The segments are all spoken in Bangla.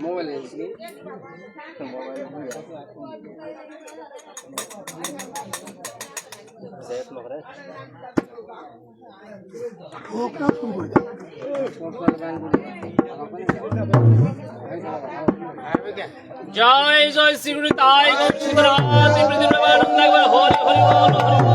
মোবাইল জয় জয় শ্রী তাই হরি হরি বল জয়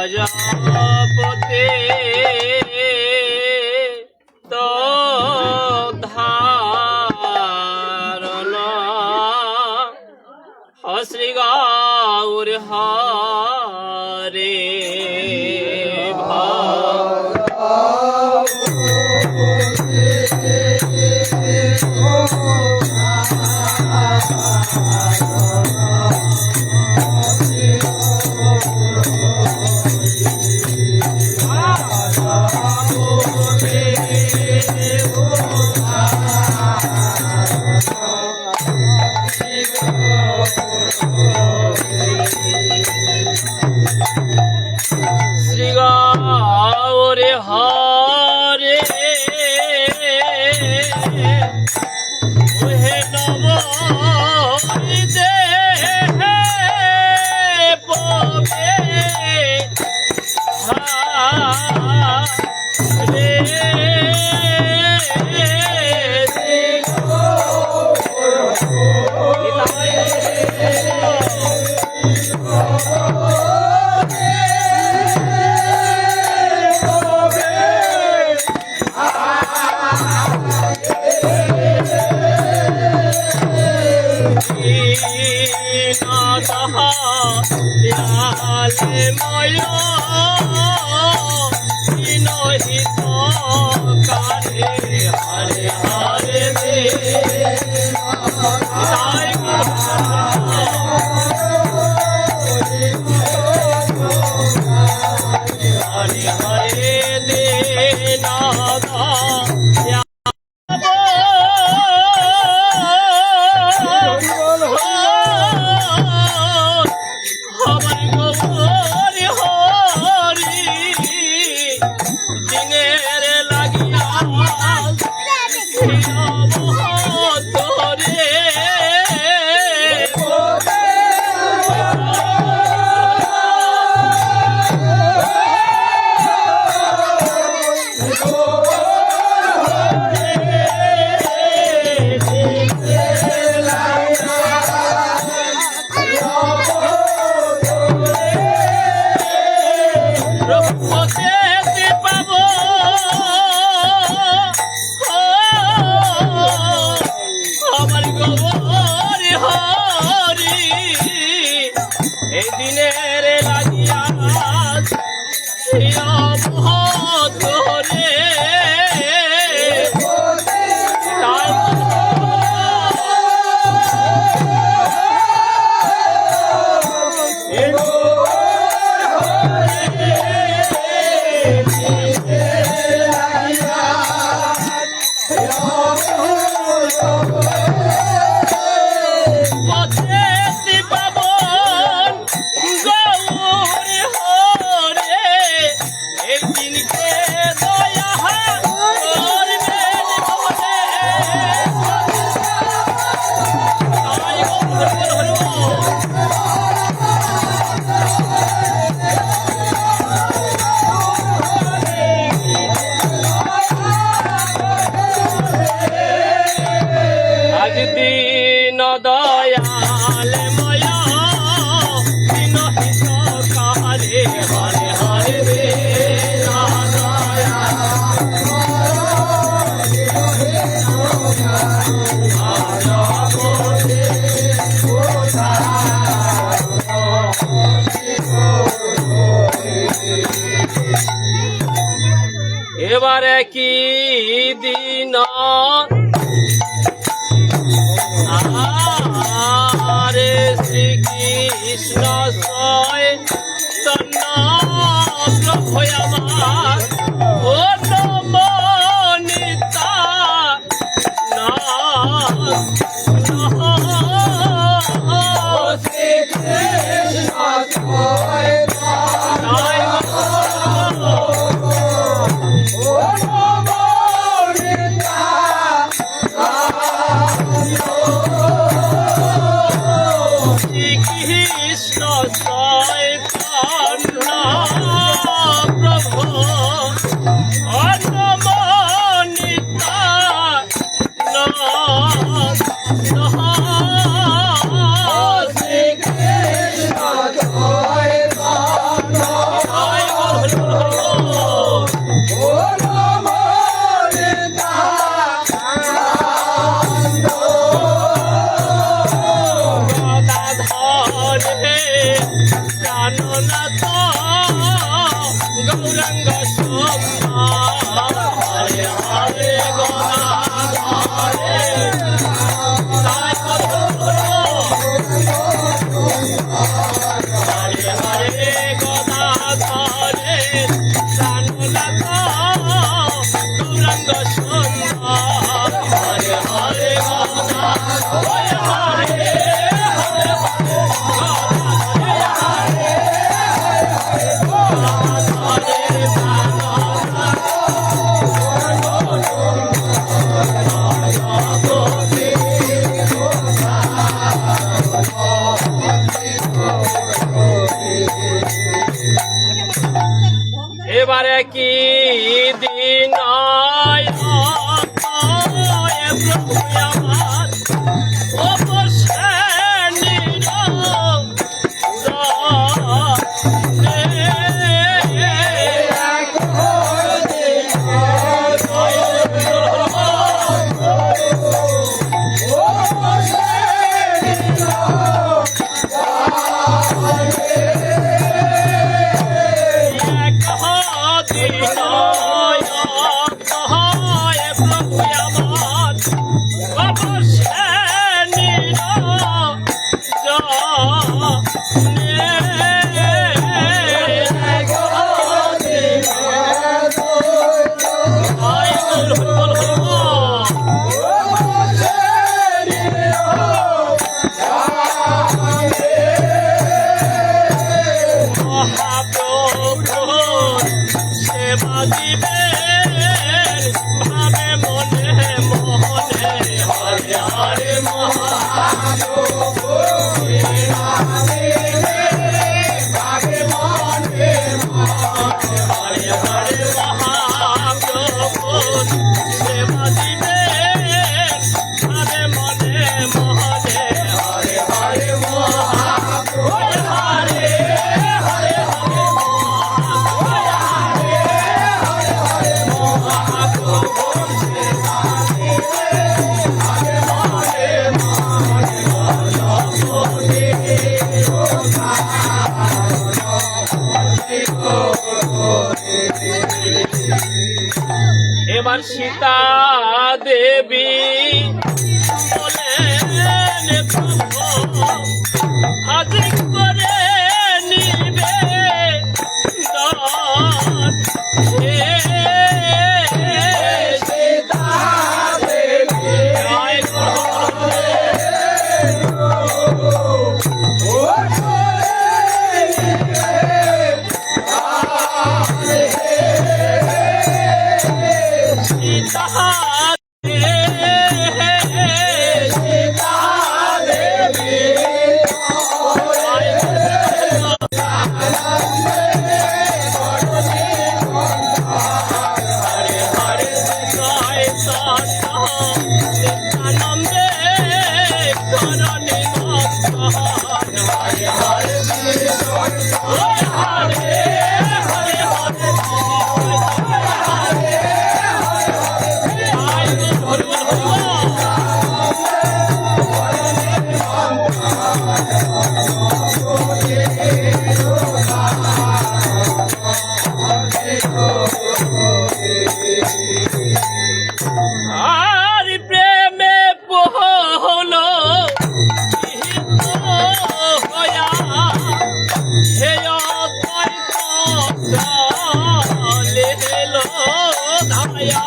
ভজপতে তো ধারণ শ্রী গৌর হরে শ্রী গৌর হরে ওহে নব দেহে পবে হরে হরে হরে হরে দে নাদা এই দিনের লাগিয়া ধরে দিন দয়াল ময়া দিন হিত কারে হরে হরে রে দয়া এবারে কি দিন আরে শ্রীকৃষ্ণ চৈতন্য প্রভু আমার ও নমনিতা কৃষ্ণ চৈতন্য প্রভু অনমনিতা জাননাথ গৌরাঙ্গ সোমা হরে হরে গদাধরে হরে হরে গদাধরে জাননাথ গৌরাঙ্গ সোমা হরে হরে গদাধরে হরে এবারে কি দিন প্রভু আমার অবশ্যের সেবা দিবেন ভাবে মনে মনে হরে হরে মহাপ্রভু ভাবে মনে হরে হরে মহাপ্রভু সেবা দিবেন ভাবে মনে মনে হরে হরে মহাপ্রভু হরে হরে এবার সীতা দেবী বলেন প্রভু আজ করে নিবে সীতা দেবী সীতা চলে এলো ধায়া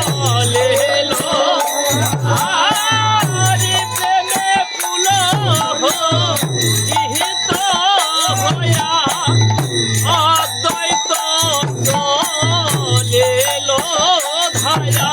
চলে এলো আরে প্রেমে ফুল ইহিত হয়া অদ্বৈত চলে এলো ধায়া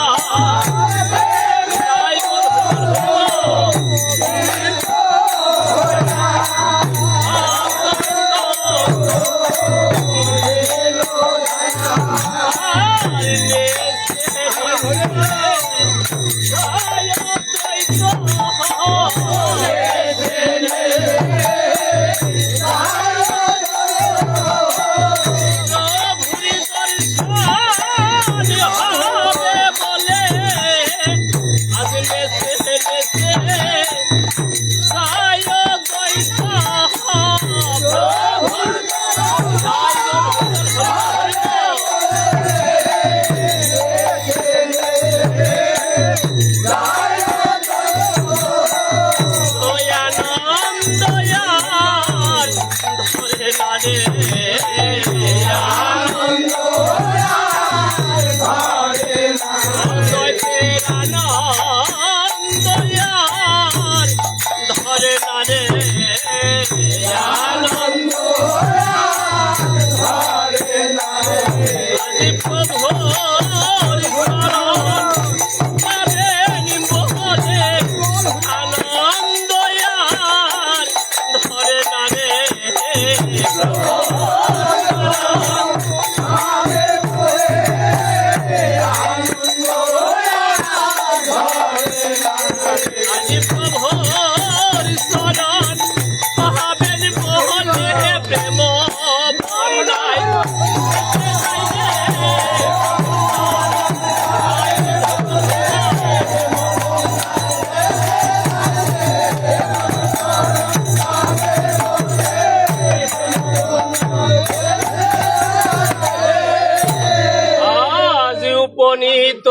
উপনীত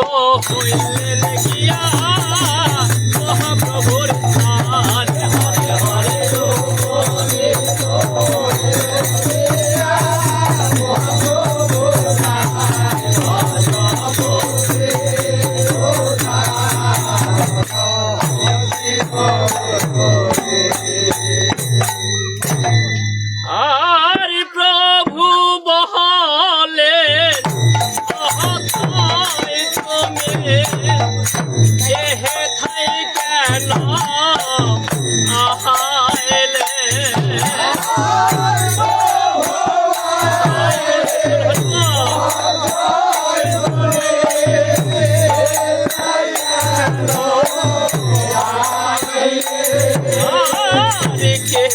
হইলেন গিয়া মহাপ্রভুর স্থানে হরে হরে উপনীত হইলেন গিয়া মহাপ্রভুর আর প্রভু বহলেন এহে থাই কেন আহাইলে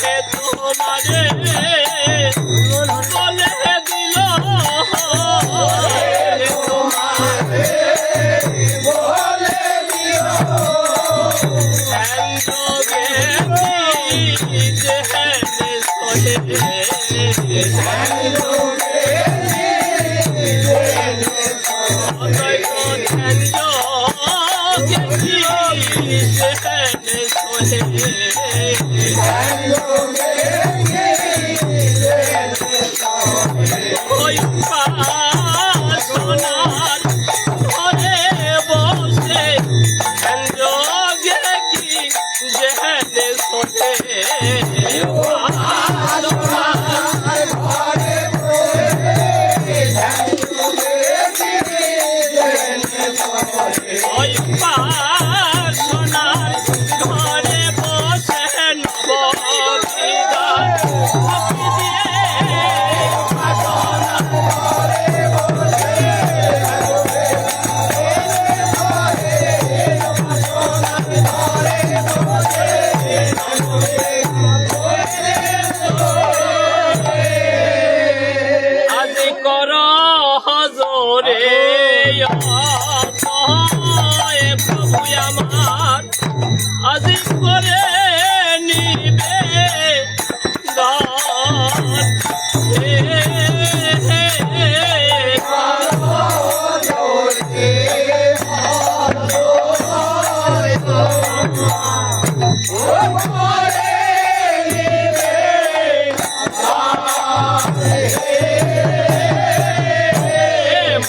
কে তোমারে বলে দিল সোনার ঘরে বসে যেহেনে সোহে ওই সোনার ঘরে বসে নববিধান আজি কর হজরে প্রভু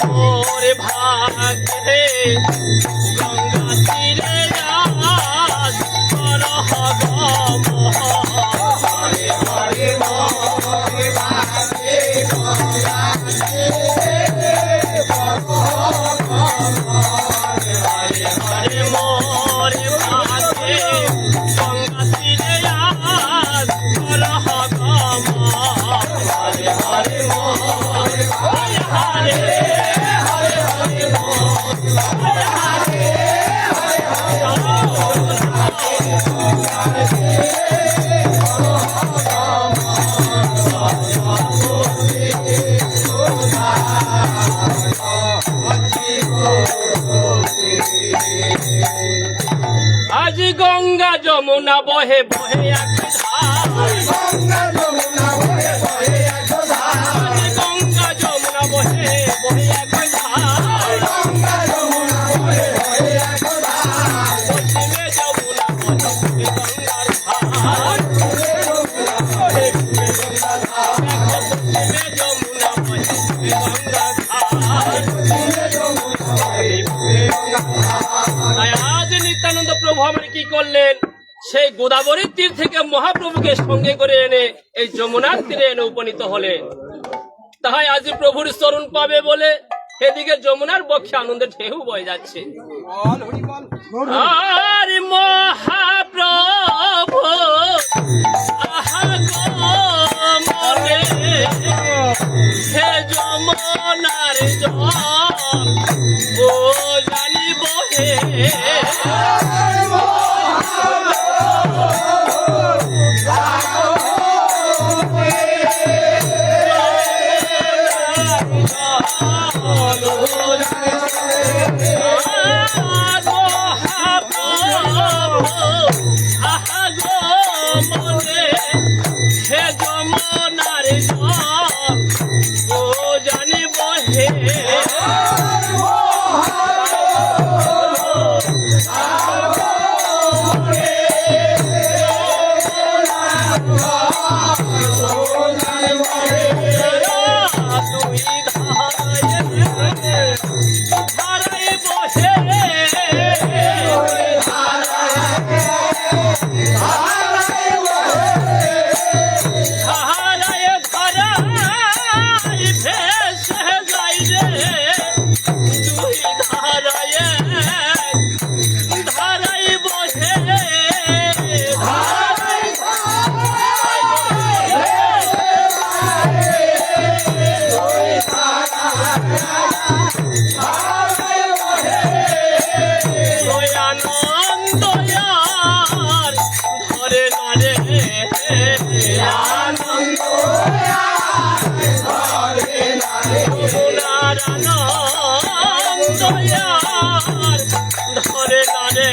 মোর ভাগ্যে গঙ্গা তীরে আজ করহ গম হরে হরে মোর ভাগ্যে গঙ্গা তীরে হরে হরে মোর ভাগ্যে গঙ্গা তীরে আজ করহ গম হরে হরে মোর হরে হরে আজ গঙ্গা যমুনা বহে বহে এক ধার গঙ্গা যমুনা বহে বহে এক ধার গঙ্গা যমুনা বহে বহে এক ধার গঙ্গা যমুনা বহে বহে এক ধার পশ্চিমে যমুনা বহে গঙ্গার ধার পশ্চিমে যমুনা বহে গঙ্গার ধার তাই আজ নিত্যানন্দ প্রভু আমার কি করলেন, সেই গোদাবরীর তীর থেকে মহাপ্রভুকে সঙ্গে করে এনে এই যমুনার তীরে এনে উপনীত হলেন। তাই আজ প্রভুর চরণ পাবে বলে এদিকে যমুনার বক্ষে আনন্দের ঢেউ বয়ে যাচ্ছে। আর মহাপ্রভু আহা গো মনে হে যমুনার জল ও জানিব হে আহা গো মনে হে যমুনার জল ও জানিব হে ধরে নারে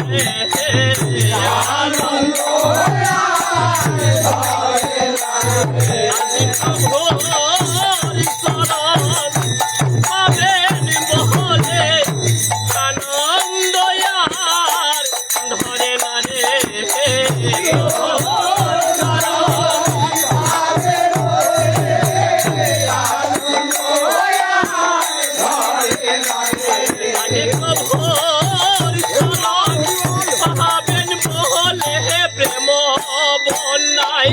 পাবেন বহলে আনন্দ ধরে নারে পাবেন বহলে প্রেম বন্যায়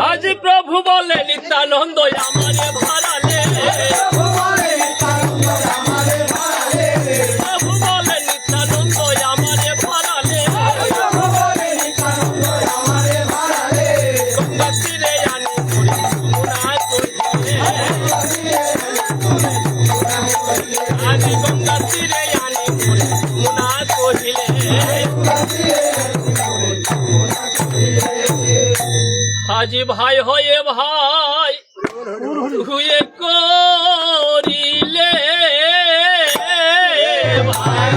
আজ প্রভু বলে নিত্যানন্দ আমারে ভাড়ালে প্রভু বলে নিত্যানন্দ আমারে ভাড়ালে গঙ্গা তীরে আনি যমুনা কহিলে আজ গঙ্গা তীরে আনি যমুনা কহিলে আজি ভাই হয়ে ভাই হুয়ে করিলে ভাই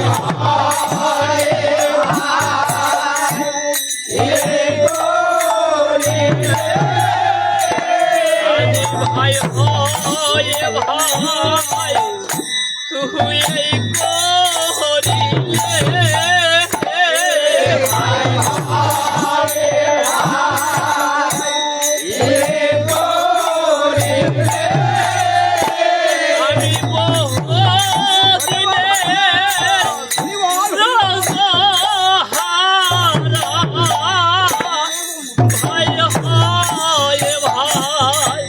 হয়ে ভাই তুই এই করিলে আমি বহুদিনে রোজহারা ভাই হয়ে ভাই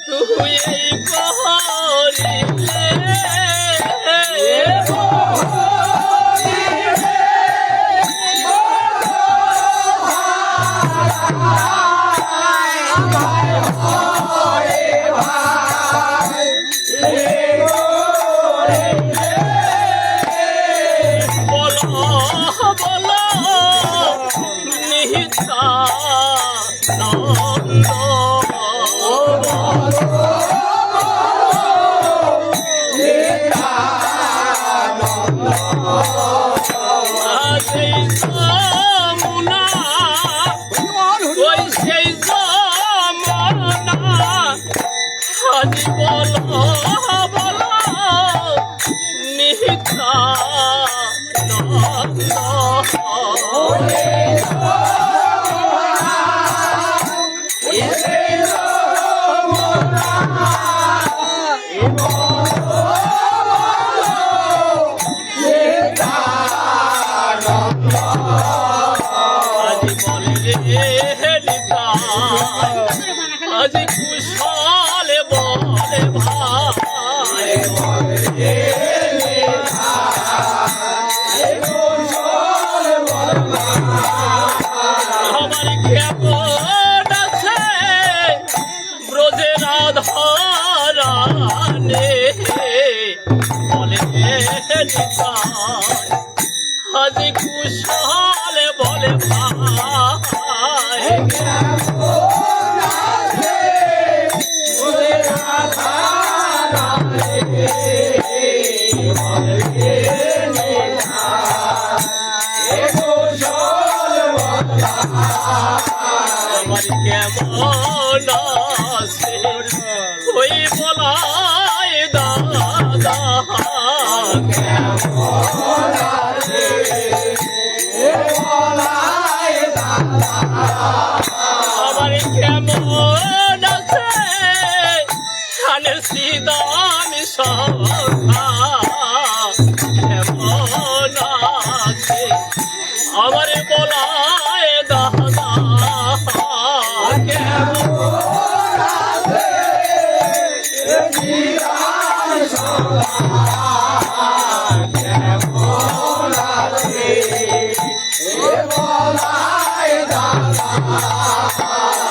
তুই এই করিলে বলো বলো নিহিতা নন্দ সেই যমুনা ওই সেই যমুনা আজি বলো বলো নিহিতা নন্দ আজি বলে রে নিতাই আজি কুশলে বলে ভাই আমার কেমন আছে ব্রজে রাধারানে বলে রে নিতাই আজি কুশলে বলে ভাই আমার কেমন আছে ওই বলাই দাদা আমার কেমন আছে খানের সিদান সখা কেমন আছে আমার বলায় দাদা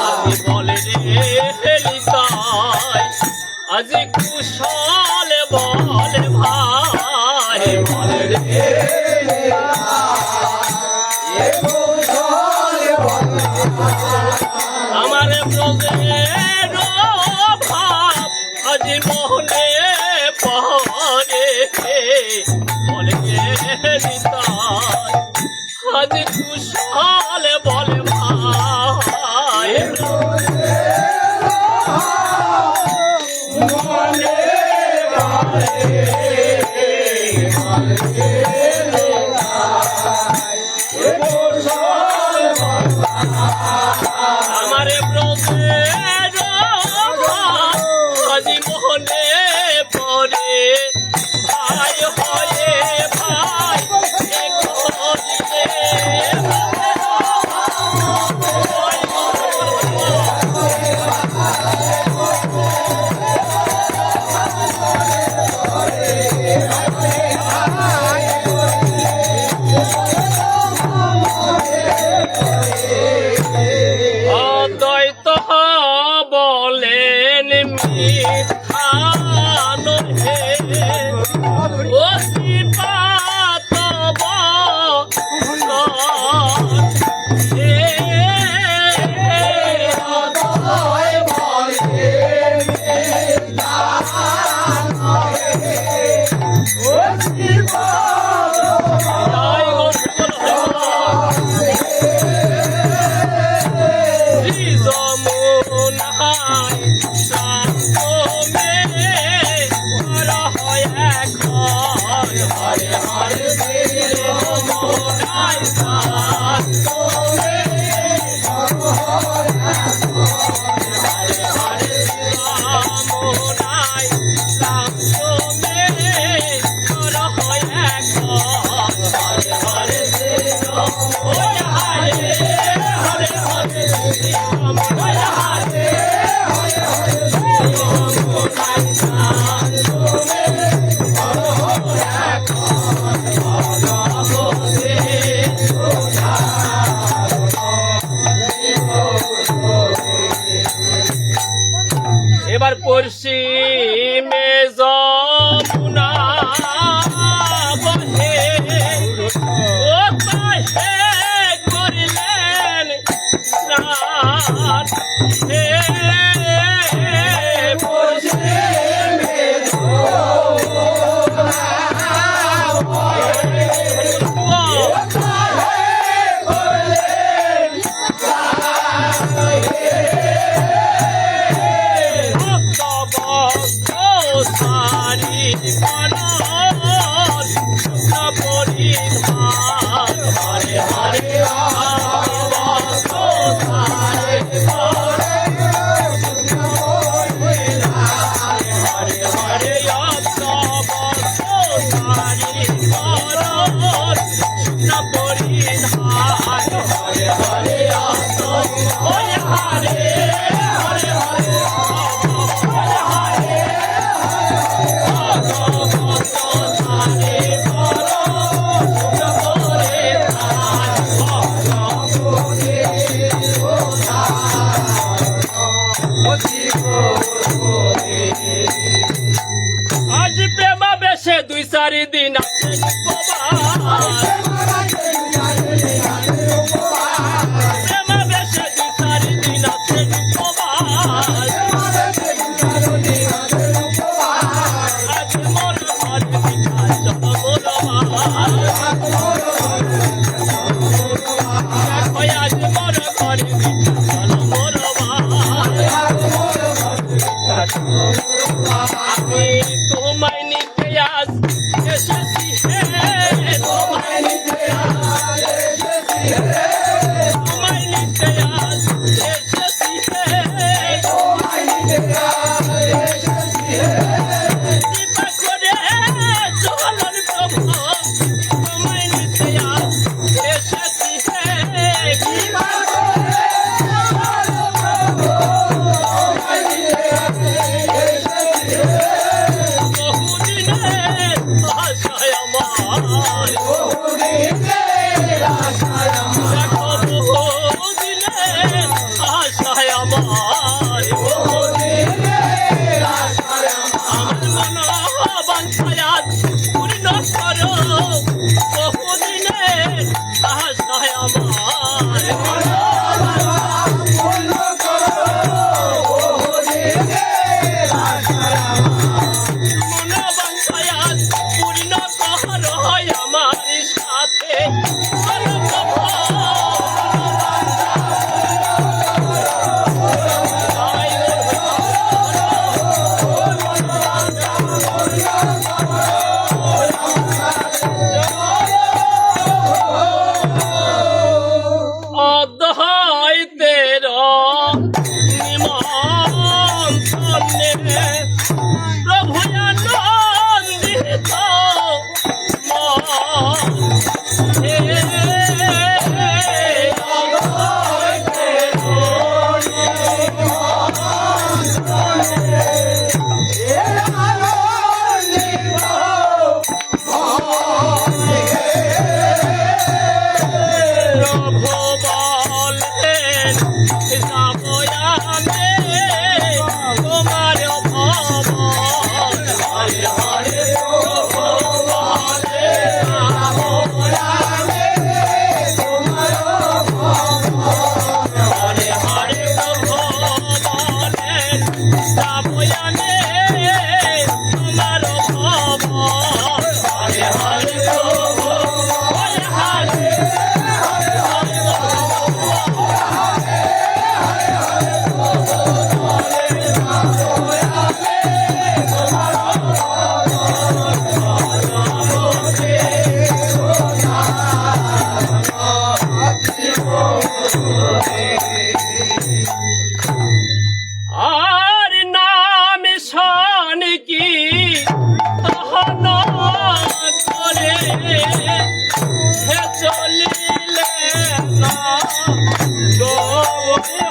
আজি বলে রে লিতাই আজি কুশলে বলে ভাই বলে রে আমার ব্রজের ভাব আজি মোহনে পরে বলে নিতাই আজি কুশলে বলে ভাই আমারে ব্রজের আজি মোহনে পরে ভাই হয়ে ভাই Bye. হরে হরে মোরাই শান্ত রে হরে হরে মোরাই শান্ত রে কর হয় এক হরে হরে হরে হরে হরে হরে হরে হরে মোরাই শান্ত রে কর হয় এক এবার পশ্চিমে যমুনা বহে ও পাশে করিলেন স্নান হে পশ্চিমে যমুনা বহে সারি পরিধান হরে হরে হরে হরে আজ প্রেমা বেশে 2-4 দিন আছে প্রেমা বেশে 2-4 দিন আছে আজ মোর ঘর বিকাশ মোর আজ মোর ঘর বিকাশ মোর আমি তোমায় নিতে আজ এসেছি হে তোমায় নিতে আজ এসেছি হে তোমায় নিতে আজ এসেছি হে তোমায় নিতে আজ এসেছি হে কৃপা করে চলন প্রভু তোমায় নিতে আজ এসেছি হে কৃপা করে প্রভু হে চলিলে না গৌরী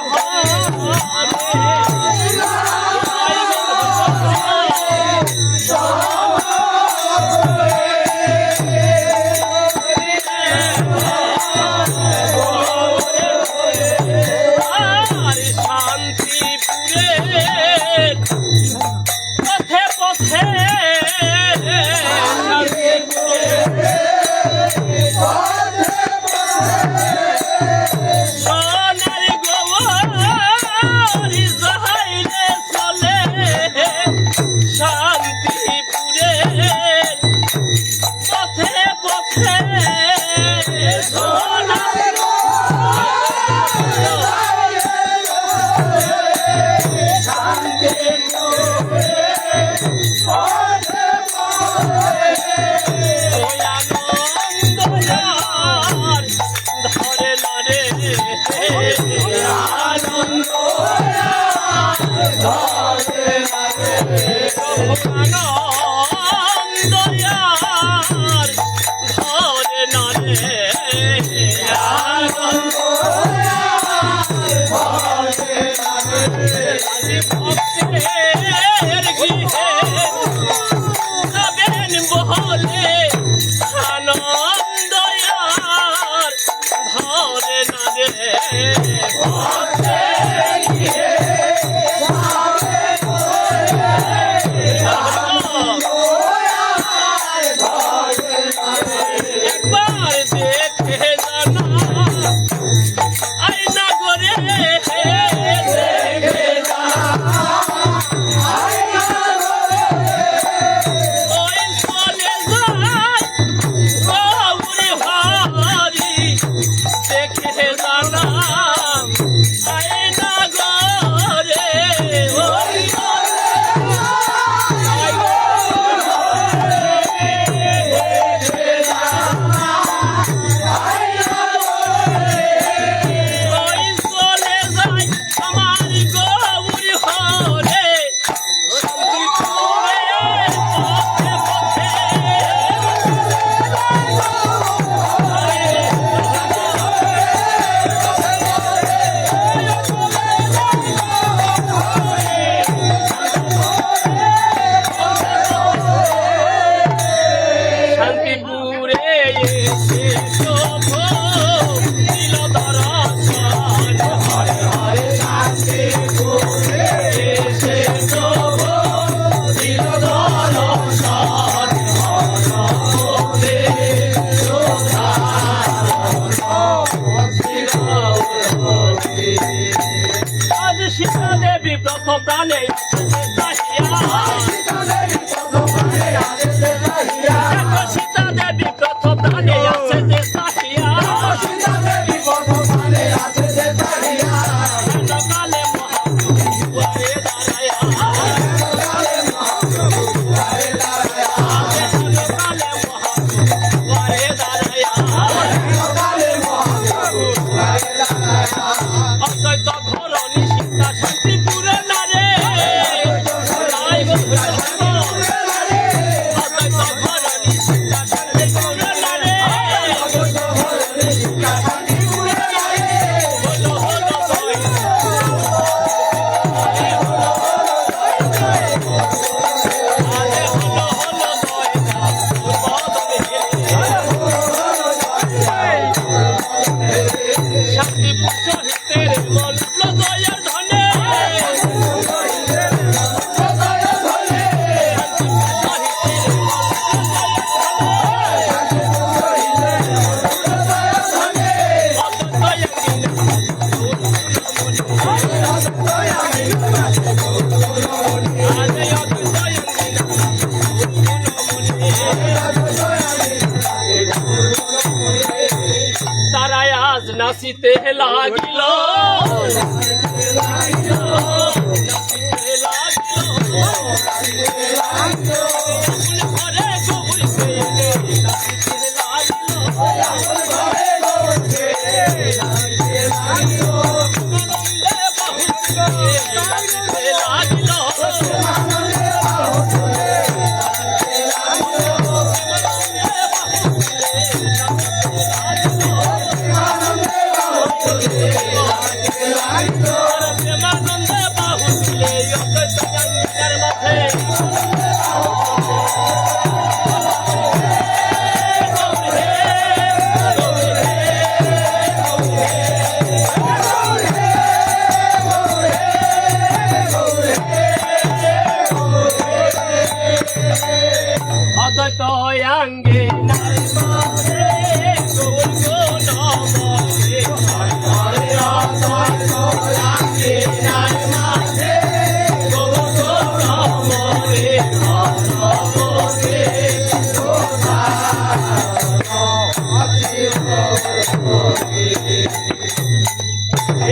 নাচিতে লাগিল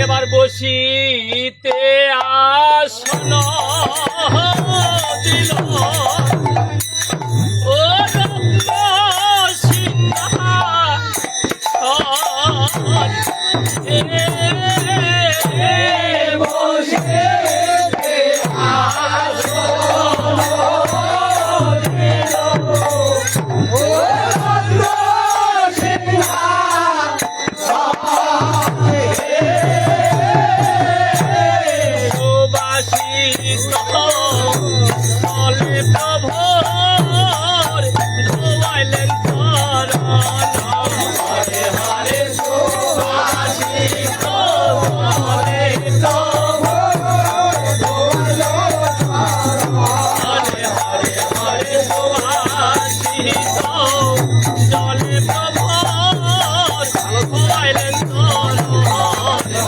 এবার বসিতে আসন দিল ও রত্ন সিংহাসন বসিতে আসন দিল ও রত্ন বলে প্রভোর ধোয়াইলেন চরণ হরে হরে সুবাসিত বলে হরে হরে হরে সুবাসিত জলে প্রভোর ধোয়াইলেন চরণ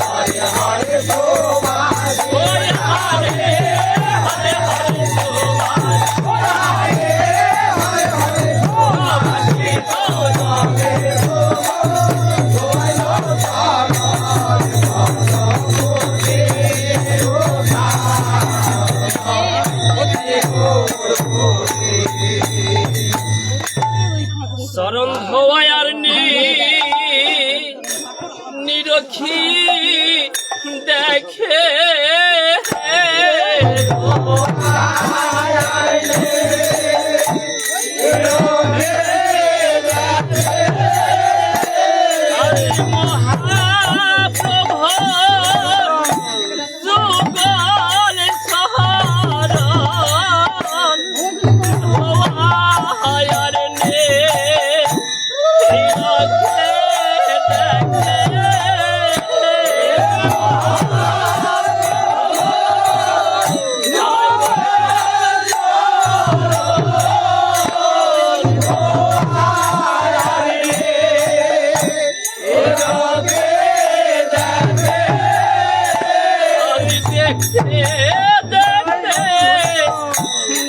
হরে হরে সুবাসিত হরে চরণ ধোয়ার নিরখি দেখে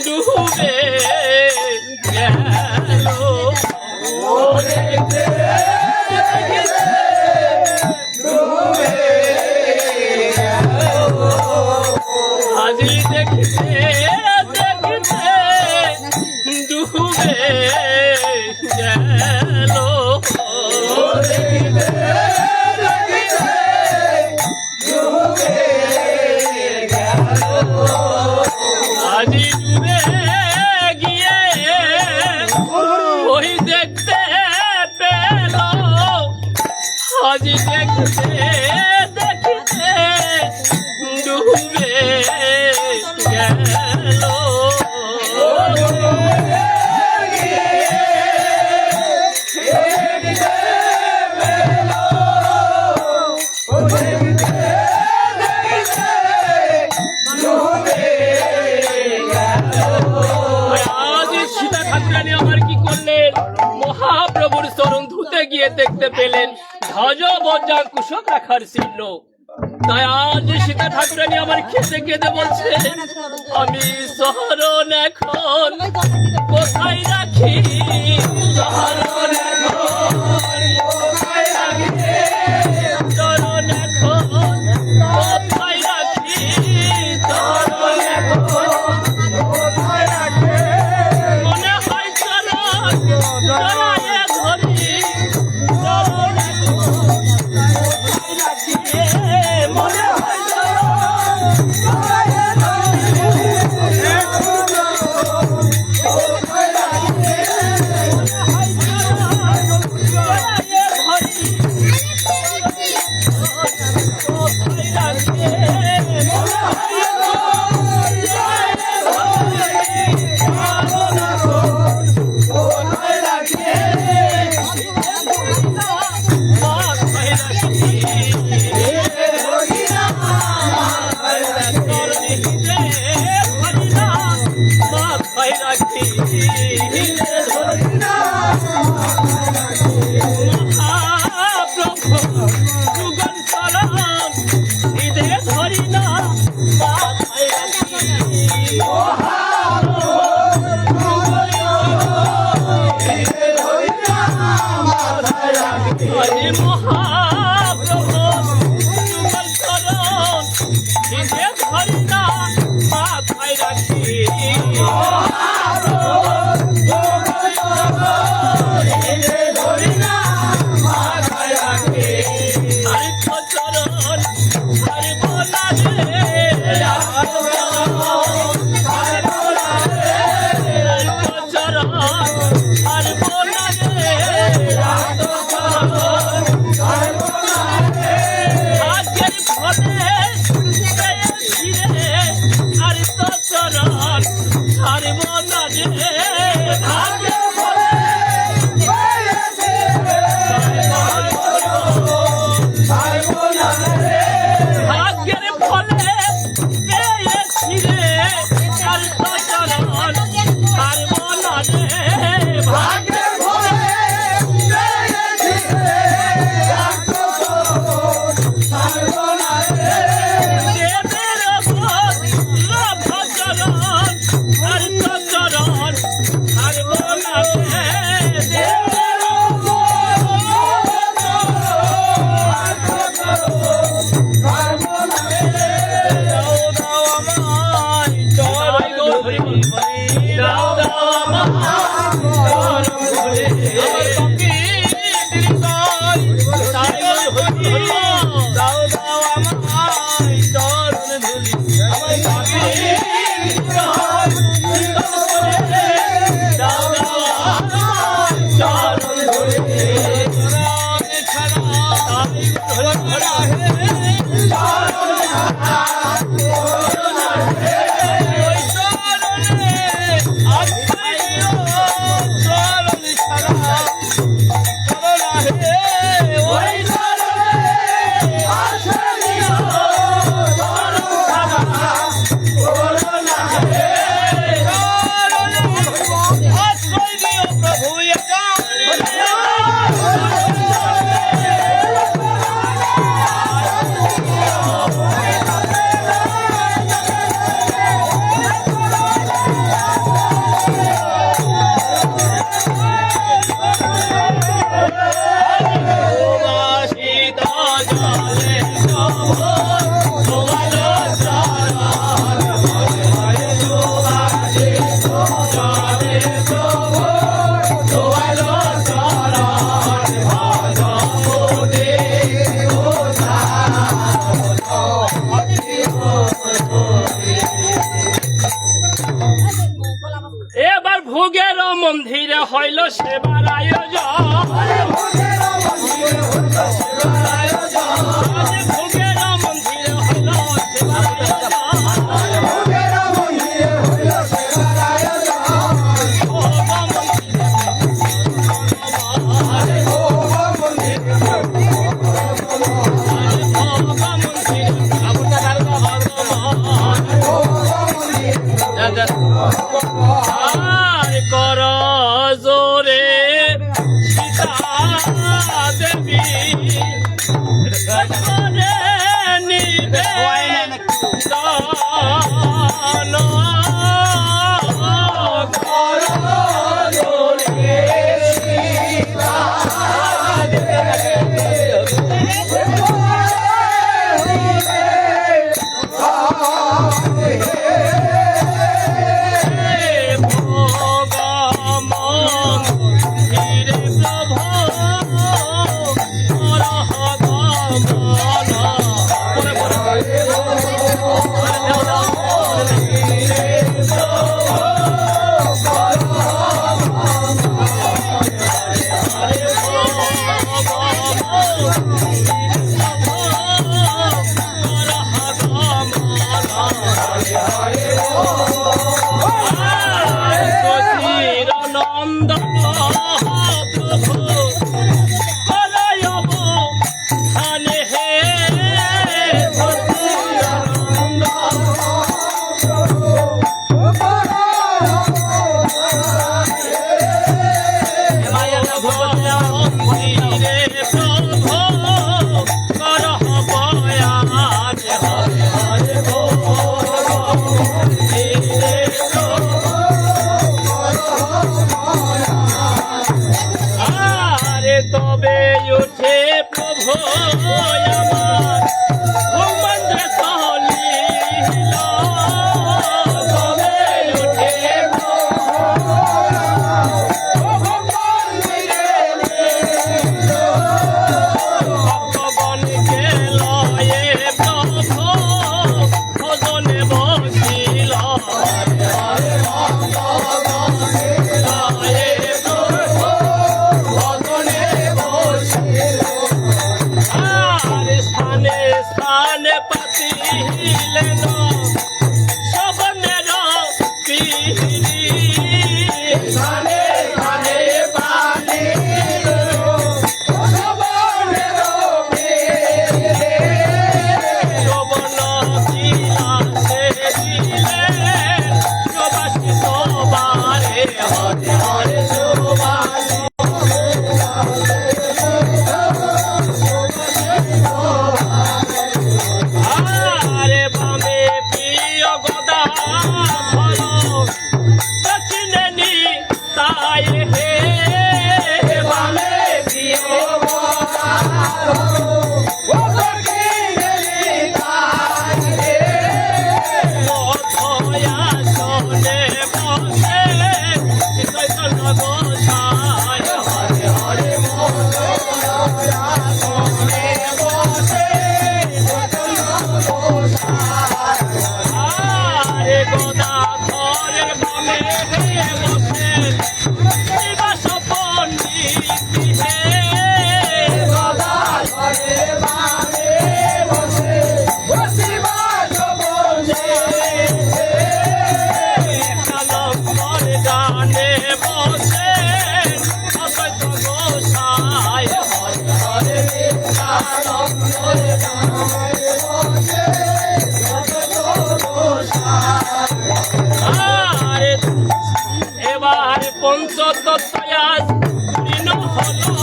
ডুবে গেল আজি দেখতে দেখতে ডুবে গেল আজি ডুবে গিয়ে ওই দেখতে পেল আজি দেখতে দেখতে ডুবে গেল আমার কি করলেন মহাপ্রভুর চরণ ধুতে গিয়ে দেখতে পেলেন ধ্বজ বজ্জা কুশক রাখার ছিল তাই আজ সীতা ঠাকুরানী আমার খেতে খেতে বলছে আমি শহরণ এখন কোথায় রাখি শহরণ এখন কোথায় রাখি চরণ এখন কোথায় রাখি চরণ এখন কোথায় রাখি মনে হয় চরণ চড়াইয়ে ধরি চরণ মনে হয় চরণ মহাপ্রভু তোমার চরণ নিজে ধরি না মাথায় রাখি এবার ভোগের মন্দিরে হইল সেবার আয়োজন ভোগের মন্দিরে হইল সেবার আর কর জোরে সীতা দেবী নিবে তবে উঠে আমার ঘুমন্দ্রে চলিল ঘুমে উঠে ভগবান গেল এ প্রভু ভজনে বসিল স্থানে স্থানে পাতিলেন শবনের পিড়ি স্থানে স্থানে পাতিলেন শবনের পিড়ি শোভন বিলাসে দিলেন প্রবাসী সবারে হরে হরে সুবাসী আরে বামে প্রিয় গদা ধর দক্ষিণে নি তাই হে বামে প্রিয় গদা দক্ষিণে নি তাই হে মথয়া শোনে বসে চৈতন্য গোসাই হরে হরে মথয়া শোনে বসে আরে গোদা ঘরের বামে বসে শিবাস পণ্ডিত হে গোদা ঘরের বামে বসে শিবাস পণ্ডিত কালম্বর গানে বসে অদ্বৈত গোসাই হরে হরে কালম্বর গানে আরে এবার পঞ্চতত্ত্বয়াজ পূর্ণ হলো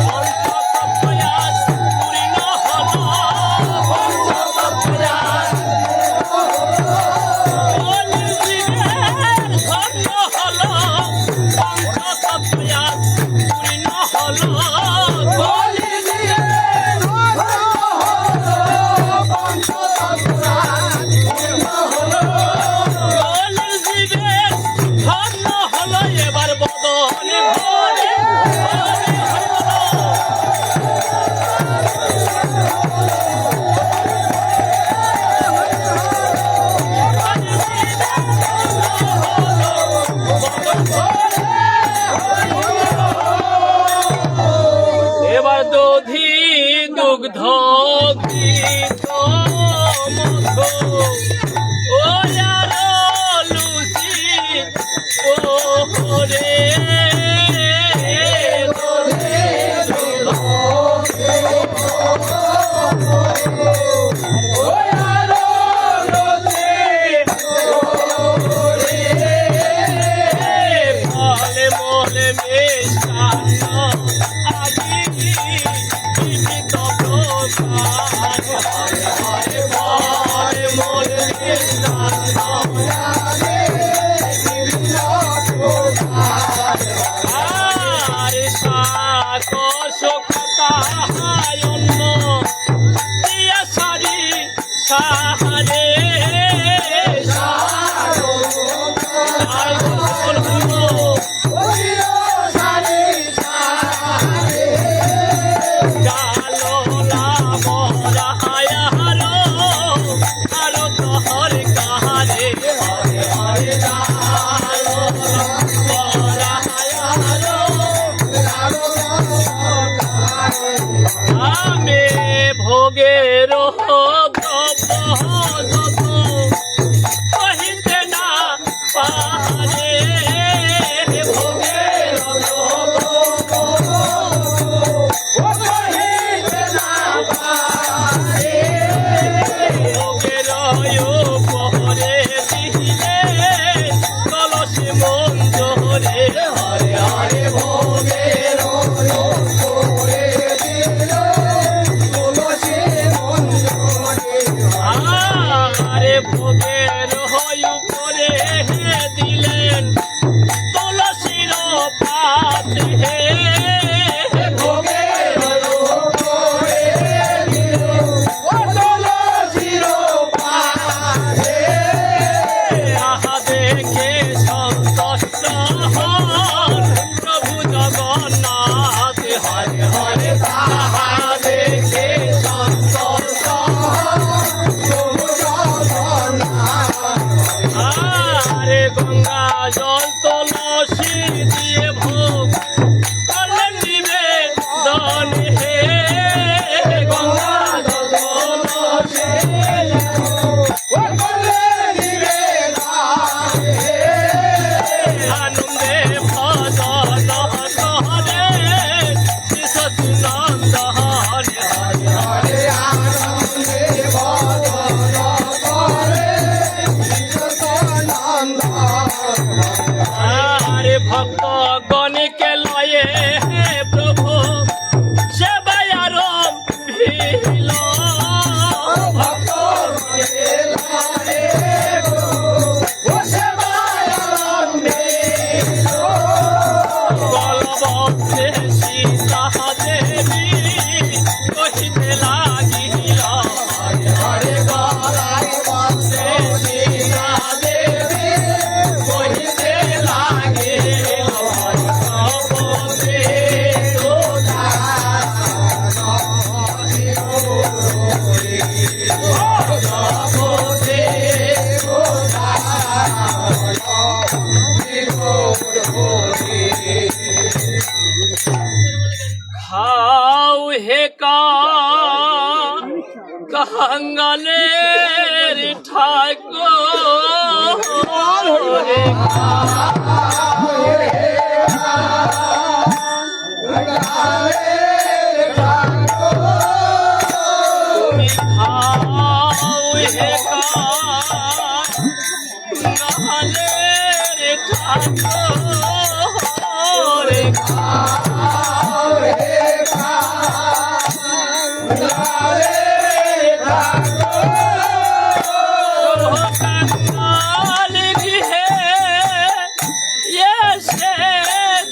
পঞ্চতত্ত্বয়াজ পূর্ণ হলো পঞ্চতত্ত্বয়াজ কলিযুগের ধন্য হলো পঞ্চতত্ত্বয়াজ পূর্ণ হলো এবার বদলে ভরে এবার দধি দুগ্ধ ঘৃত মধু ও লুচি ওরে মলে মলে মেশান আজি জীবিত প্রসাদ হরে হরে মলে মলে মেশান আরে সাকশকতায় অন্য দিয়া সারি সাহারে আমি ভোগের কহিতে না পারে ভোগের ভোগের পরে দিলে কলসি মঞ্জরে হরে হরে ভোগের আরে ভোগের হয়ু করে দিলেন তুলসীর পাত হে আহা দেখে সন্তুষ্ট হন প্রভু জগন্নাথ হরে হরে আহা দেখে সন্তুষ্ট আরে গঙ্গা জল তুলসী দিয়ে ভোগ করলেন নিবেদন হে গঙ্গা জল তুলসী আনন্দে ভজন করে শিশুনন্দ হরে হরে হরে আরে ভক্ত গণকে লয়ে হে প্রভু সেবায় আরম ভিল ভক্ত বলবতে সীতা দেবী কহিতে লাগিল হরে গলায় বসে সীতা দেবী কহিতে লাগিল ভগবতে খাও হে কাঙ্গালের ঠাকুর হে তুমি খাও হে কাঙ্গালের ঠাকুর কাঙ্গাল গৃহে এসে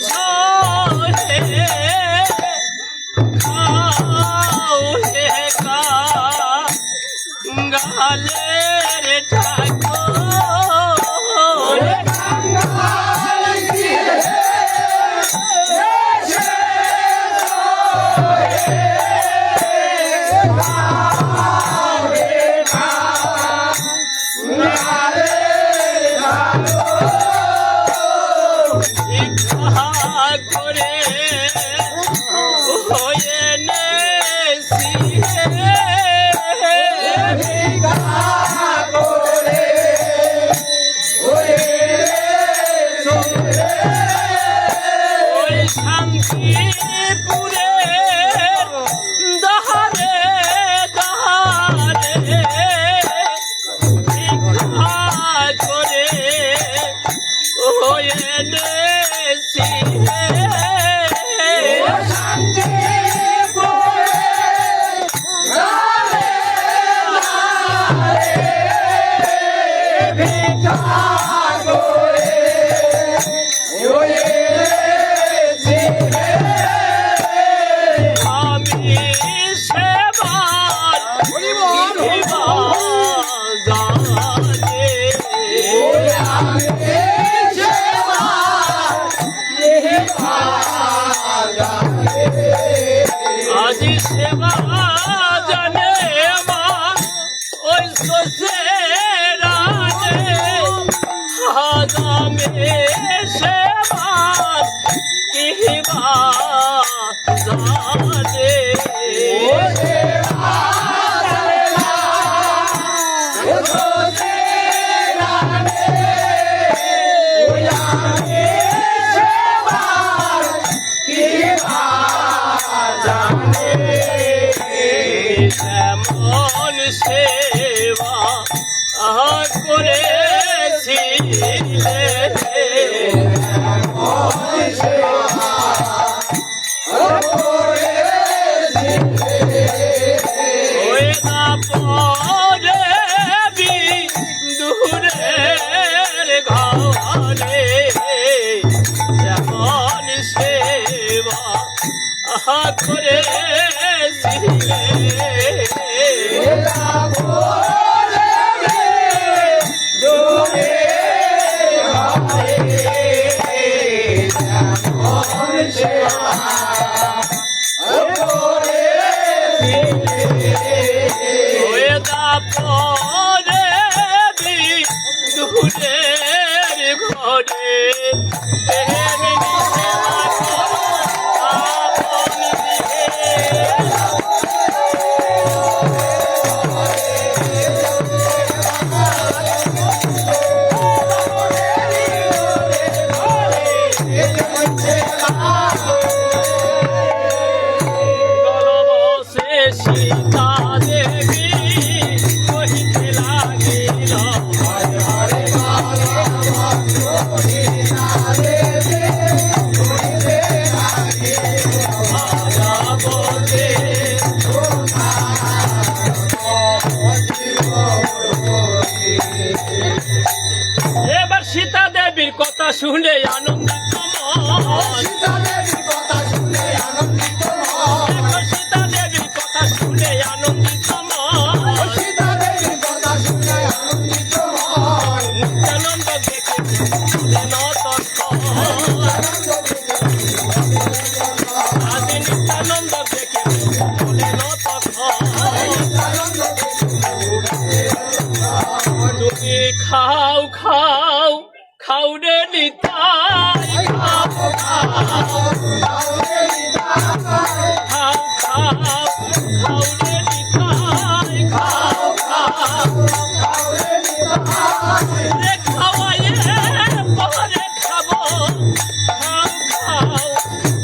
ছড়ে খাও হে কাঙ্গালের ঠাকুর ভিক্ষা করে হয়ে নেছি ওই শান্তিপুরের দাহারে দাহারে ভিক্ষা করে হয়ে নেছি আমি সেবার আজি সেবা জানে আমার ওই সোসেরানে হাজামে সেবার কিবা জানে জানে কথা করেছিলে দূরের ঘরে সীতা দেবী কহিতে লাগিল এবার সীতা দেবীর কথা শুনে আনন্দিত মন সীতা দেবীর কথা শুনে আনন্দিত মন নিত্যানন্দ দেখে আদি নিত্যানন্দ দেখে বলেন তুমি খাও খাও খাও রে নিতাই খাও খাও খাও রে নিতাই খাও রে খাওয়াইয়ে পরে খাবো খাও খাও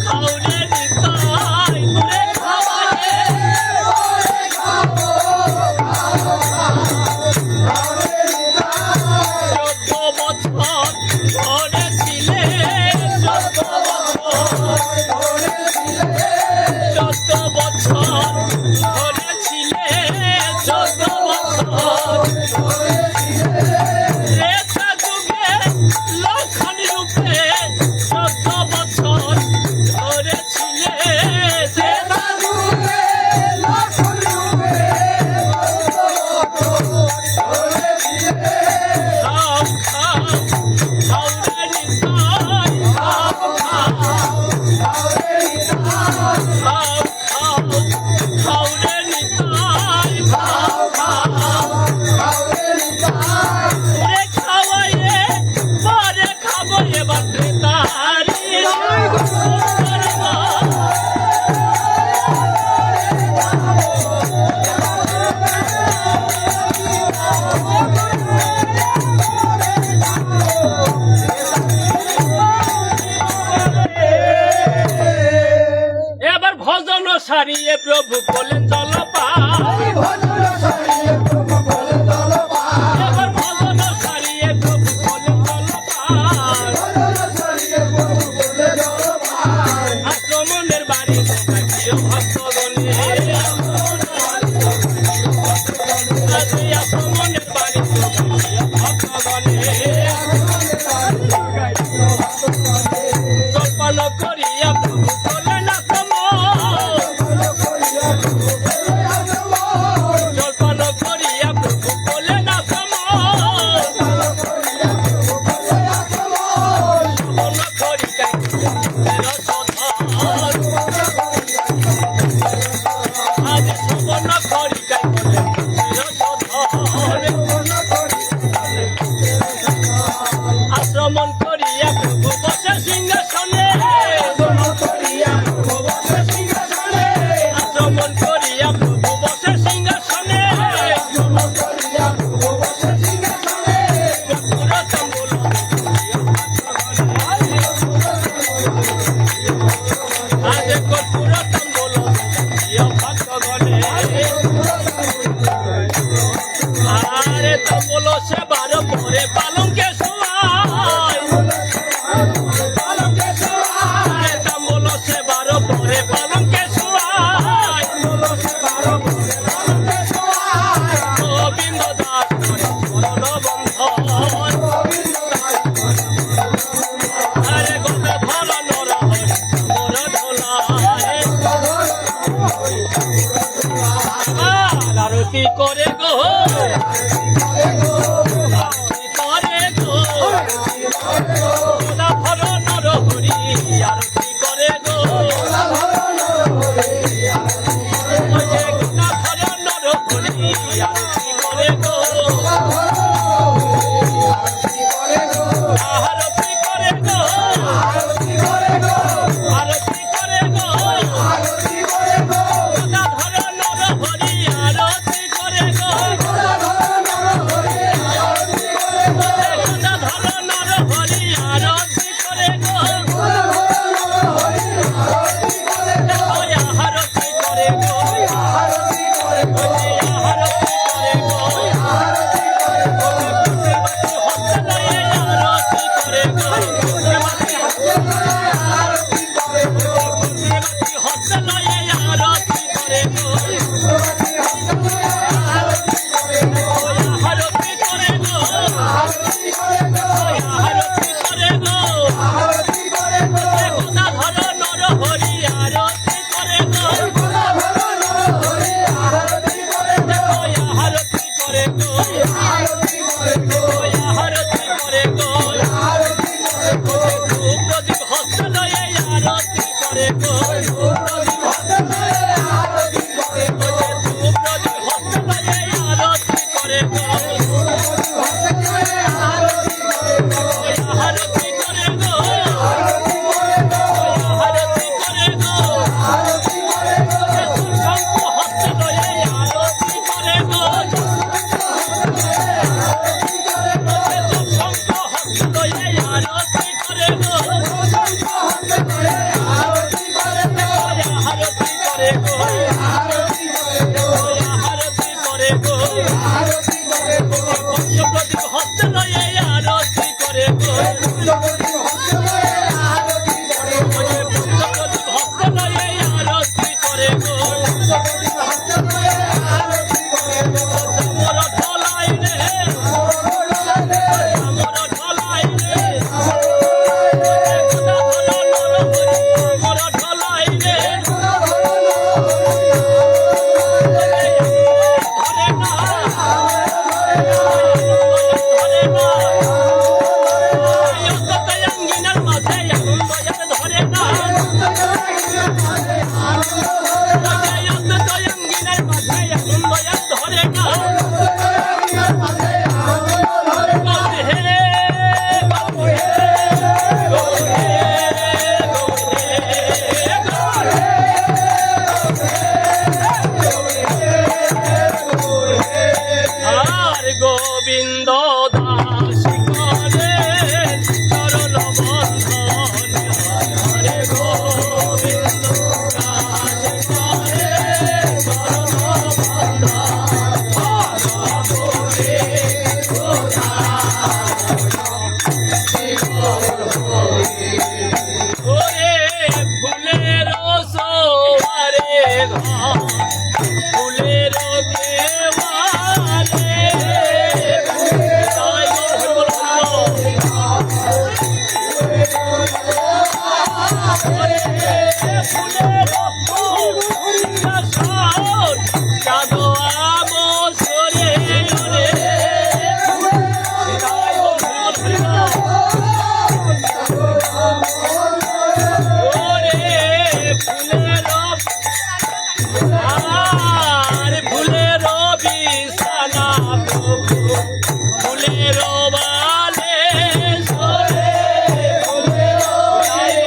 খাও রে নিতাই রে খাওয়াইয়ে সারিয়ে প্রভু বলেন জলপাই এবার ভজন সারিয়ে প্রভু বলেন জলপাই আক্রমণের বাড়ি ভক্তগণে আক্রমণের বাড়ি ভক্তগণে কল্পনা করিয়া প্রভু বলেন করে গো আরতি করে গো গোলা ভর নর হরি আরতি করে গো ওই যে গোলা ভর নর হরি আরতি করে গো আরতি করে গো আরতি করে গো গোলা ভর নর হরি আরতি করে গো গোলা ভর নর হরি আরতি করে গো আরতি করে গো আরতি করে গো আরতি করে গো হস্তলয়ে আরতি করে গো আরতি করে গো আরতি করে গো গোলা ধর নর হরি আরতি করে গো আরতি করে গো আরতি করে গো প্রদীপ হস্তলয়ে আরতি করে গো প্রদীপ হস্তলয়ে আরতি করে গো আরতি করে গো আরতি করে গো শঙ্খ হস্তলয়ে আরতি করে গো শঙ্খ হস্তলয়ে আরতি করে গো আরতি করে গো আরতি করে গো পঞ্চপ্রদীপ হস্তলয়ে আরতি করে গো পঞ্চপ্রদীপ হস্তলয়ে আরতি করে গো আমার ঢলাই রে আমার ঢলাই রে গোলা ধর নর হরি আমার ঢলাই রে ধরে না ধরে না অঙ্গিনার মাঝে আনন্দ ধরে না অঙ্গিনার মাঝে আনন্দ ধরে না আর গোবিন্দ দাস করে চরণ বন্ধন হরে গোবিন্দ দাস করে চরণ ওরে ফুলের সোয়ারে ঘর ফুলের দেওয়ালে তাই জাদো আমসরে ওরে ফুলের বিছানা ফুলের বালে সরে ফুলের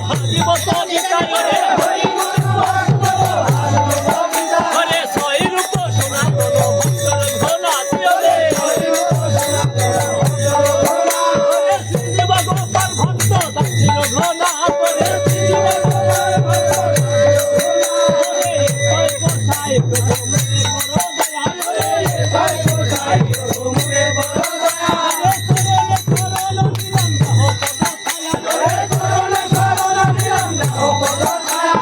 ভাগবত গীতায় ওরে ছয় রূপ সনাতন ভক্তর ঘনাথ ওরে শ্রীজীব গোপাল ভক্ত দাসির ঘনাথ ওরে গোসাই প্রভু মুরে বড় দয়াল ওরে গোসাই প্রভু মুরে বড় দয়াল করল নিরঞ্জন পদ ছায়া ওরে করল নিরঞ্জন পদ ছায়া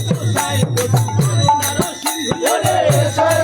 গোসাই প্রভু করুণার সিন্ধু ওরে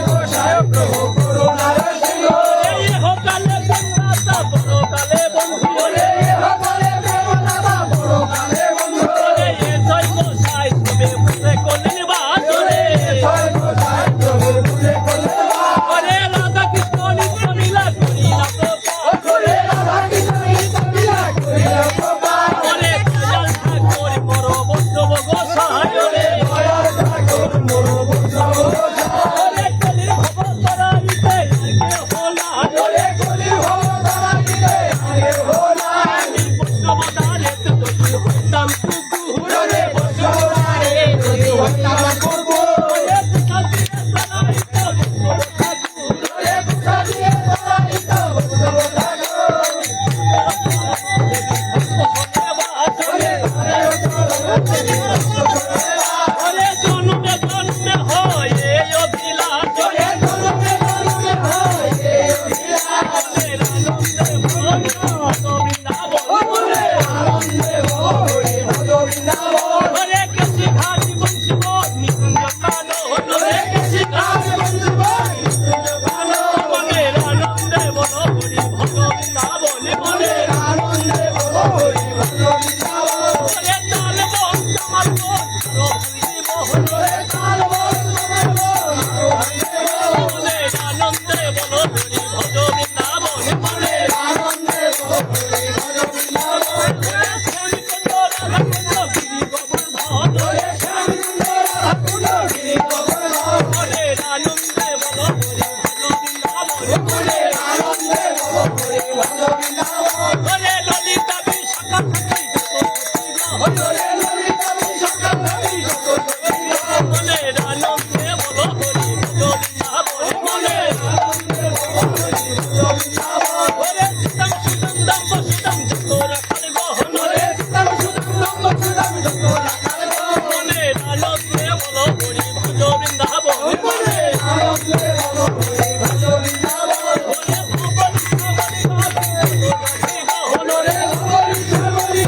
গোসাই প্রভু করুণার সিন্ধু এই হোকালে প্রেমদাতা বড় কালে বন্ধু ওরে হোকালে প্রেমদাতা বড় কালে বন্ধু ওরে জয় গোসাই সবে মুরে করলেন বাস ওরে জয় গোসাই সবে মুরে করলেন বাস ওরে রাধা কৃষ্ণ নিত্য লীলা করিলা প্রকাশ ওরে রাধা কৃষ্ণ নিত্য লীলা করিলা প্রকাশ ওরে দয়াল ঠাকুর বড় বৈষ্ণব গোসাই ওরে দয়াল ঠাকুর বড় বৈষ্ণব গোসাই ওরে কলির ভব তারাইতে আগে হোলা ওরে কলির ভব তারাইতে আগে হোলা আমি বৈষ্ণব দারে তুই হইতাম কুকুর ওরে বৈষ্ণব দারে তুই হইতাম কুকুর ওরে পুষাদিয়ে তারাইতে বৈষ্ণব ঠাকুর ওরে পুষাদিয়ে তারাইতে বৈষ্ণব ঠাকুর ওরে জন্মে জন্মে হয় এই অভিলাষ ওরে জন্মে জন্মে হয় এই অভিলাষ আনন্দে ভরে ভজ বৃন্দাবন ওরে আনন্দে ভরে ভজ বৃন্দাবন ওরে কেশি ঘাটি বংশীব নিকুঞ্জ কানো ওরে কেশি ঘাটি বংশীব নিকুঞ্জ কানো মনের আনন্দে বল হরি ভজ বৃন্দাবন মনের আনন্দে বল হরি ভজ বৃন্দাবন ওরে তাল বন কামাল বন রবি মোহন ওরে তাল বন কামাল বন মনের আনন্দে বল হরি ভজ বৃন্দাবন মনের আনন্দে বল হরি ভজ বৃন্দাবন শ্যামী কুণ্ড রাধা কুণ্ড গিরি গোবর্ধন ওরে শ্যামী কুণ্ড রাধা কুণ্ড গিরি গোবর্ধন মনের আনন্দে বল হরি ভজ বৃন্দাবন মনের আনন্দে বল হরি ভজ বৃন্দাবন ওরে ললিতা বিশাখা সখী ওরে ললিতা বিশাখা সখী মনের আনন্দে বল হরি ভজ বৃন্দাবন মনের আনন্দে বল হরি ভজ বৃন্দাবন ওরে সীতাম সুনন্দম বসুদম যতোর কাল গহন ওরে সীতাম সুনন্দম বসুদম যতোর কাল গহন মনের আনন্দে বল হরি ভজ বৃন্দাবন মনের আনন্দে বল হরি ভজ বৃন্দাবন ওরে ভুবন শ্যামলী গহন ওরে ভুবন শ্যামলী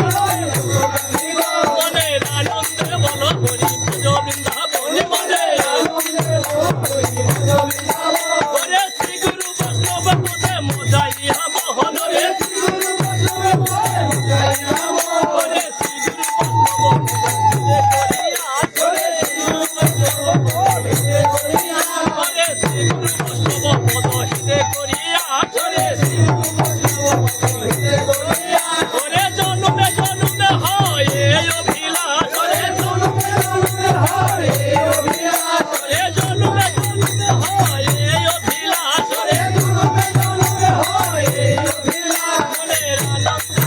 মনের আনন্দে বল হরি ভজ বৃন্দাবন মনের আনন্দে বল হরি ভজ বৃন্দাবন ওরে শ্রী গুরু বৈষ্ণব পদে মোজাইয়া মোহন ওরে শ্রী গুরু বৈষ্ণব পদে মোজাইয়া মোহন ওরে শ্রী গুরু বৈষ্ণব পদে করিয়া ওরে শ্রী গুরু বৈষ্ণব পদে করিয়া ওরে শ্রী গুরু বৈষ্ণব পদে করিয়া ওরে শ্রী গুরু বৈষ্ণব পদে করিয়া ওরে জন্মে জন্মে হয় এই অভিলাষ ওরে জন্মে জন্মে হয় এই অভিলাষ ওরে জন্মে জন্মে হয় এই অভিলাষ ওরে জন্মে জন্মে হয় এই অভিলাষ মনের আনন্দে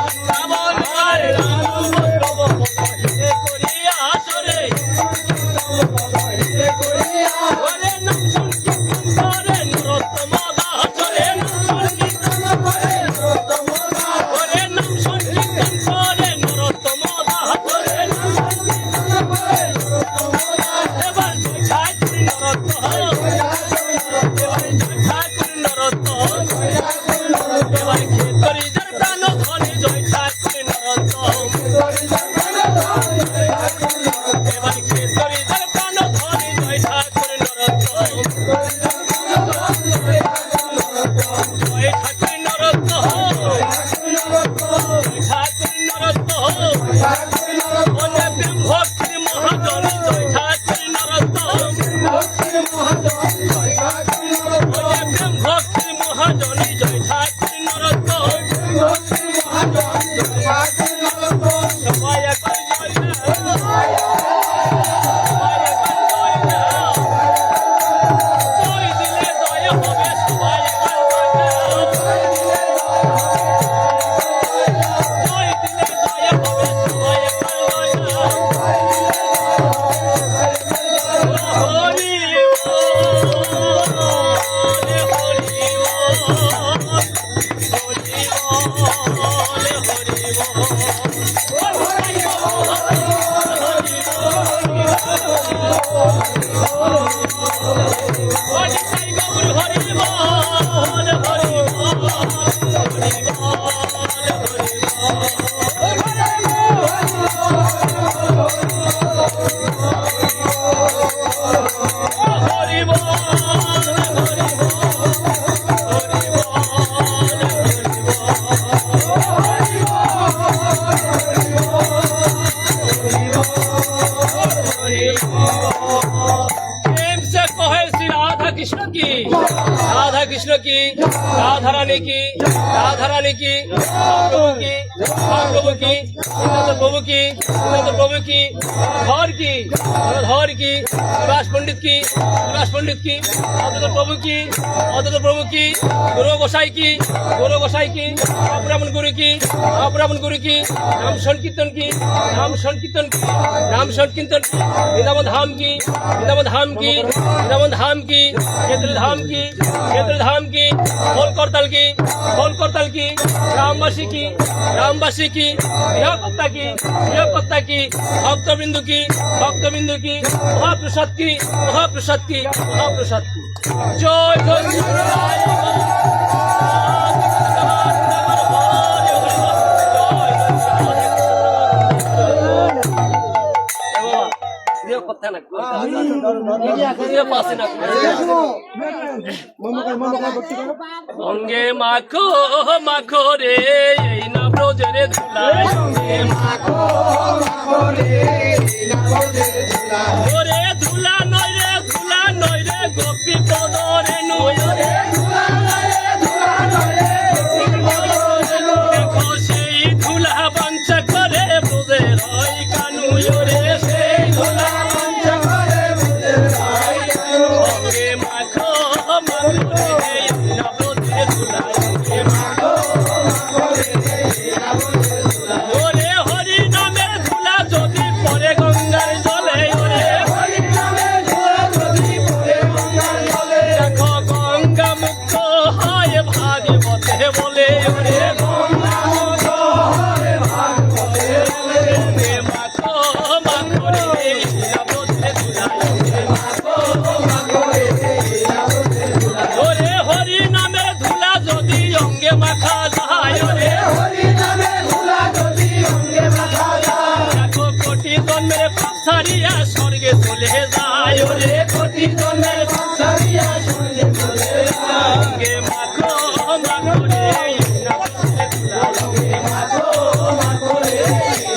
বৃন্দাবন মনের আনন্দ পদে করিয়া ওরে ওরে নাম সংকীর্তন করে নরোত্তম দাস ওরে নাম সংকীর্তন করে নরোত্তম দাস ওরে নাম সংকীর্তন করে নরোত্তম দাস ওরে নাম সংকীর্তন করে নরোত্তম দাস এবার জয় ঠাকুর নরোত্তম এবার জয় ঠাকুর নরোত্তম এবার খেতরি যার প্রাণ ধনে জয় ঠাকুর নরোত্তম এবার খেতরি যার প্রাণ ধনে জয় ঠাকুর নরোত্তম জয় ঠাকুর নরোত্তম জয় ঠাকুর নরোত্তম ওরে প্রেম ভক্তির মহাজন জয় ঠাকুর নরোত্তম ওরে প্রেম ভক্তির মহাজন জয় ঠাকুর নরোত্তম সবাই प्रेम से कहे श्री राधा कृष्ण की, राधा कृष्ण की, राधा रानी की, राधा रानी की, प्रभु की, प्रभु की, प्रभु की, प्रभु की, धर की, धर की, विकास पंडित की, विकास पंडित की, अद्वैत प्रभु की, अद्वैत प्रभु की, गुरु गोसाई की, गुरु गोसाई की, ब्राह्मण गुरु की, ब्राह्मण गुरु की, नाम संकीर्तन की, नाम संकीर्तन की, नाम संकीर्तन की, वृंदावन धाम की, वृंदावन धाम की, वृंदावन धाम की, क्षेत्र धाम की, क्षेत्र धाम की, खोल करतल की, रामवासी की, रामवासी की, यह पत्ता की, भक्त बिंदु की, महाप्रसाद की, महाप्रसाद की, महाप्रसाद की। जय जय অঙ্গে মাখো মাখো রে এই না ব্রজের ধুলাই ওরে ধুলা নয় রে গোপী পদরে নয় দেখো সেই ধুলা বাঞ্ছা করে ব্রজের হয় কানু রে সেই ধুলা ওরে হরি নামের ধুলা যদি পরে গঙ্গার জলে ওরে হরি নামের ধুলা যদি পরে গঙ্গার জলে দেখো গঙ্গা মুক্ত হয় ভাগবতে বলে ওরে গঙ্গা মুক্ত হয় ভাগবতে বলে মাখো মাখো রে নামতে ধুলা মাখো মাখো রে নামতে ধুলা ওরে হরি নামের ধুলা যদি অঙ্গে মাখা যায় ওরে হরি নামের ধুলা যদি অঙ্গে মাখা যায় দেখো কোটি জন্মের পাপ ছাড়িয়া স্বর্গে চলে যায় ওরে কোটি জন্মের পাপ ছাড়িয়া স্বর্গে চলে যায় অঙ্গে মাখো মাখো রে নামতে ধুলা অঙ্গে মাখো মাখো রে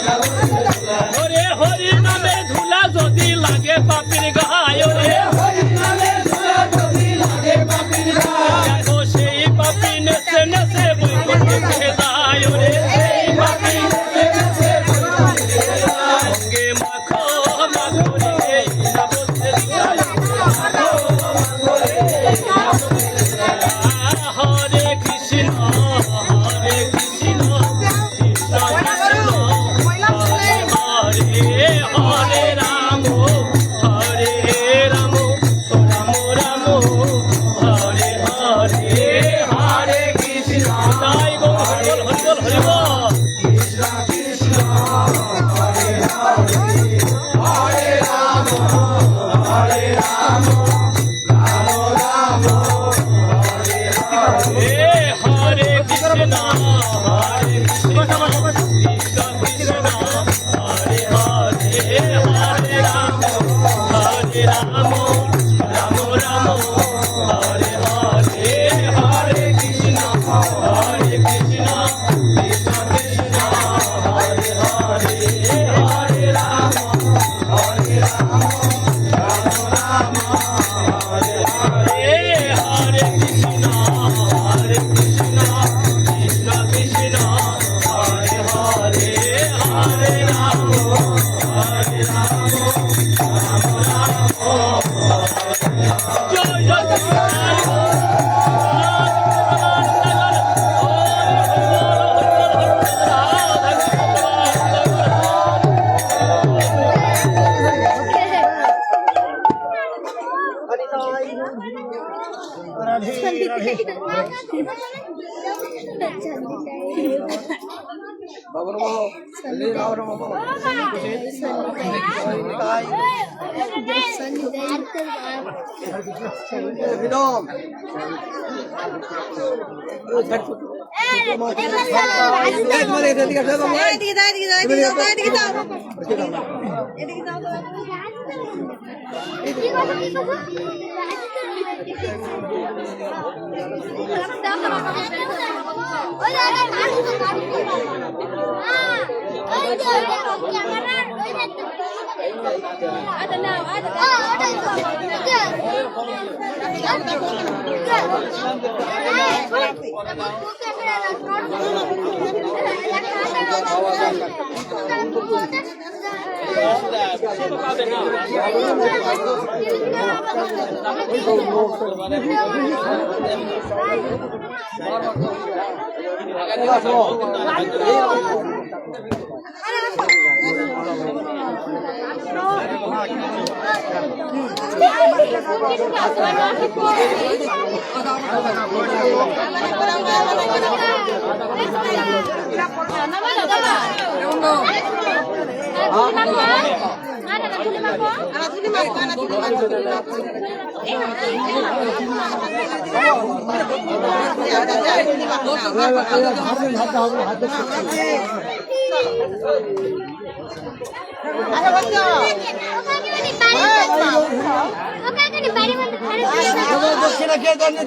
নামতে ধুলা ওরে হরি নামের ধুলা যদি লাগে পাপীর গায় ওরে হরি নামের ধুলা যদি লাগে পাপীর গায় দেখো সেই পাপী নেচে নেচে বৈকুণ্ঠে যায় ওরে সেই পাপী নেচে নেচে বৈকুণ্ঠে যায় অঙ্গে মাখো মাখো রে নামতে ধুলা মাখো মাখো রে নামতে ধুলা হরে কৃষ্ণ হরে কৃষ্ণ কৃষ্ণ কৃষ্ণ হরে হরে হরে রাম হরে রাম রাম রাম হরে হরে হরে কৃষ্ণ তাই গো হরি বল হরি বল কৃষ্ণ কৃষ্ণ হরে হরে হরে রাম হরে রাম রাম রাম হরে হরে হরে কৃষ্ণ হরে কৃষ্ণ কৃষ্ণ কৃষ্ণ হরে হরে হরে রাম রাম রাম হরে হরে হরে কৃষ্ণ হরে কৃষ্ণ কৃষ্ণ কৃষ্ণ হরে হরে হরে রাম রাম রাম হরে হরে হরে কৃষ্ণ কৃষ্ণ কৃষ্ণ হরে হরে হরে রাম জয় জয় Sandy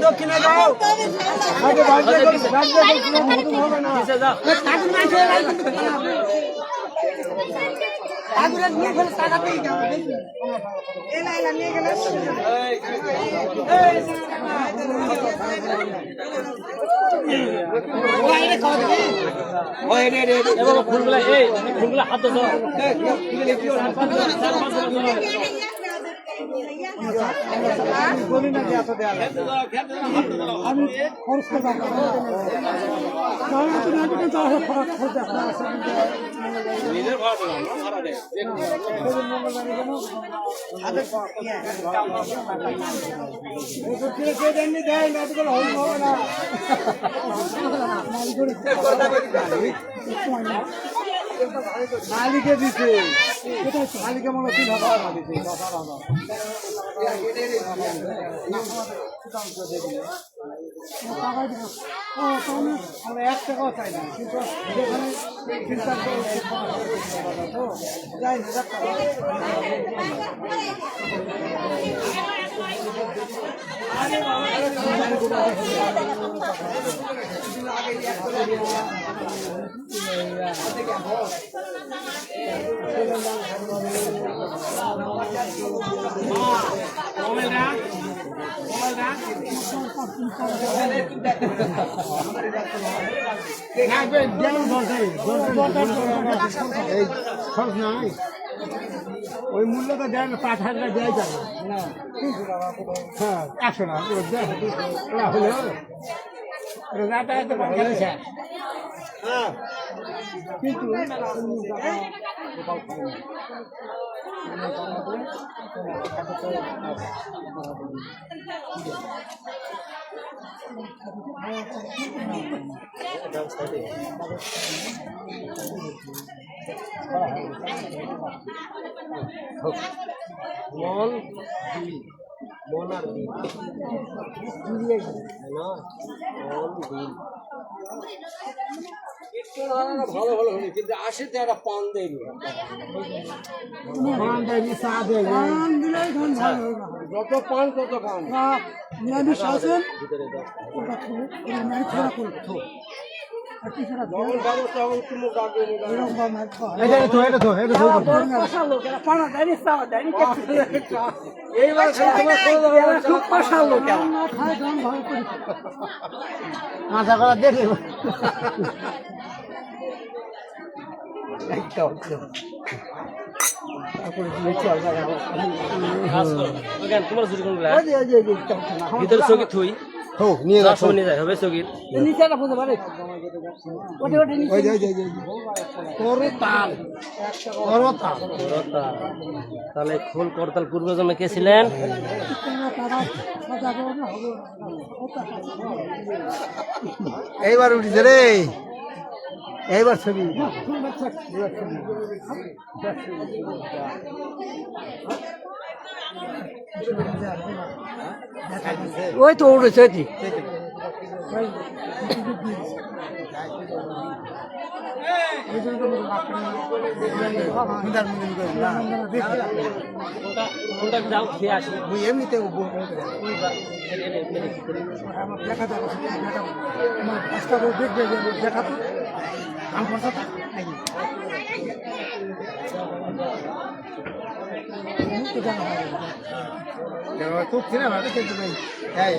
দক্ষিণে যাও ফুলগুলা এই ফুলগুলা হাত ধো মালিকে দিছে মালিকে মনে হচ্ছে আমরা 1 টাকাও চাই না কিন্তু যেখানে চিন্তা যাই ওই মূল্য তো দেয় না 5,000 দেয় যাবে হ্যাঁ 100 না কিন্তু মন মন আর দিন ভালো ভালো হলো কিন্তু আসে তো একটা পান দেয়নি চা দেয় যত পান তত পান নিরামিষ আছেন মাথা করা দেখে ভিতরে চৌকি থুই নিয়ে যায় হবে চৌকির তাহলে খোল করতাল পূর্বজন্মে কে ছিলেন? এইবার উঠিছে রে এইবার ছবি ওই তো উঠেছে কোনটা যাও খেয়ে আসি এমনিতে খুব সিনেমা হ্যাঁ